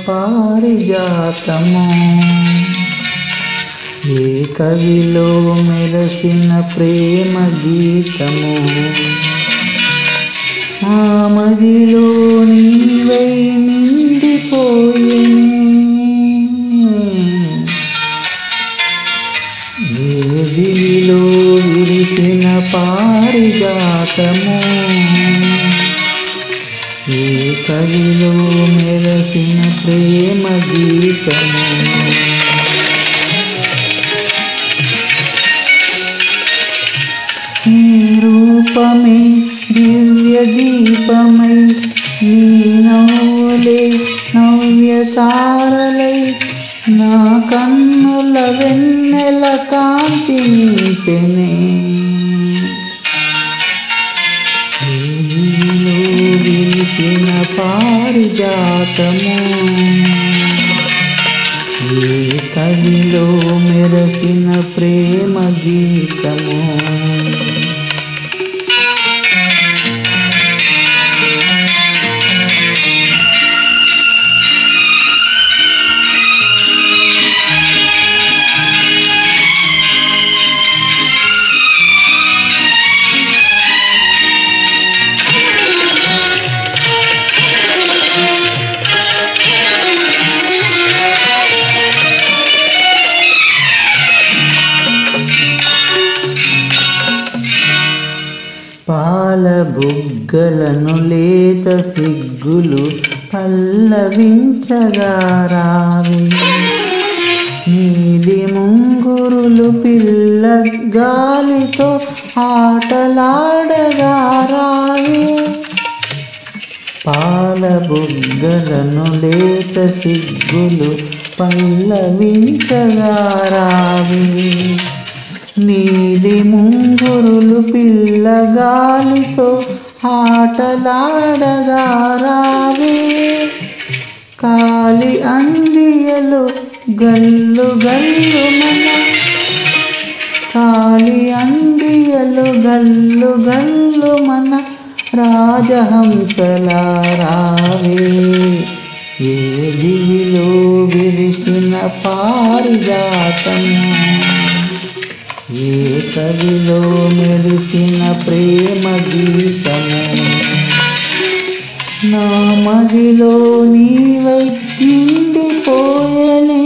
పారిజాతము, ఏ కవిలో మెరసిన ప్రేమ గీతము, నా మదిలో నీవై నిండిపోయేనే, ఏ దివిలో విరిసిన పారిజాతము, ఏ కవిలో మెరసిన ప్రేమ గీతము. నీ రూపమే దివ్య దీపమై, నీ నవ్వులే నవ్య తారలై, నా కన్నుల వెన్నెల కాంతి నింపెనే, ఏ దివిలో విరిసిన పారిజాతము, ఏ కవిలో మెరసిన ప్రేమ గీతము. పాల బుగ్గలను లేత సిగ్గులు పల్లవించగా రావే, నీలి ముంగురులు పిల్ల గాలితో ఆటలాడగా రావే, పాల బుగ్గలను లేత సిగ్గులు పల్లవించగా రావే, నీలి ముంగురులు పిల్లగాలితో ఆటలాడగా రావే, కాలి అందియలు గల్లు గల్లు మన, కాలి అందియలు గల్లు గల్లు మన రాజహంసలా రావే, ఏ దివిలో విరిసిన పారిజాతము, ఏ కవిలో మెరిసిన ప్రేమ గీతము, నా మదిలో నీవై నిండిపోయేనే,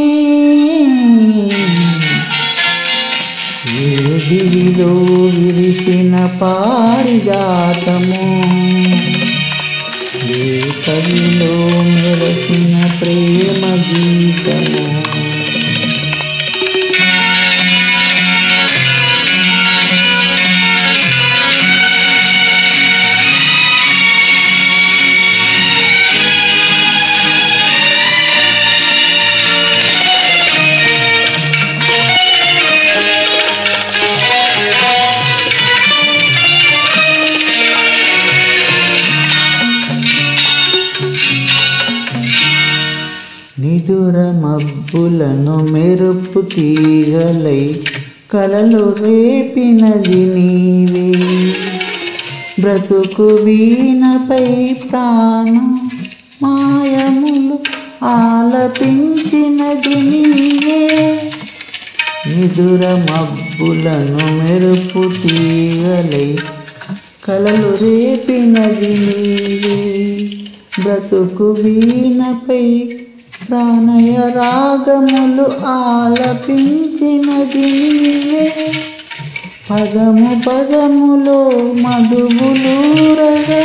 ఏ దివిలో విరిసిన పారిజాతము, ఏ కవిలో మెరసిన ప్రేమ గీతము. నిదుర మబ్బులను మెరుపు తీగలై కలలు రేపినది నీవే, బ్రతుకు వీణపై ప్రాణ మాయములు ఆలపించినది నీవే, నిదుర మబ్బులను మెరుపు తీగలై కలలు రేపినది నీవే, బ్రతుకు వీణపై ప్రాణయ రాగములు ఆలపించినది నీవే, పదము పదములో మధువులూరగా,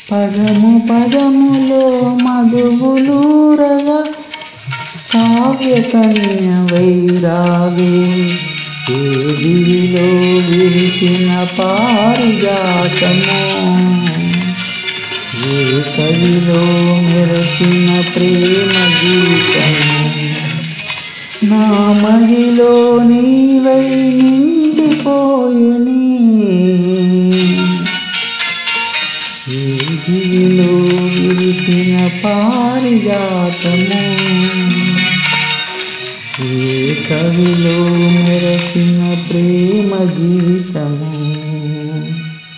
పదము పదములో మధువులూరగా కావ్య కన్యవై రావే, ఏ దివిలో విరిసిన పారిజాతము, ఏ కవిలో మెరసిన ప్రేమ గీతము, నా మదిలో నీవై నిండిపోయేనే, ఏ దివిలో విరిసిన పారిజాతము, ఏ కవిలో మెరసిన ప్రేమ గీతము.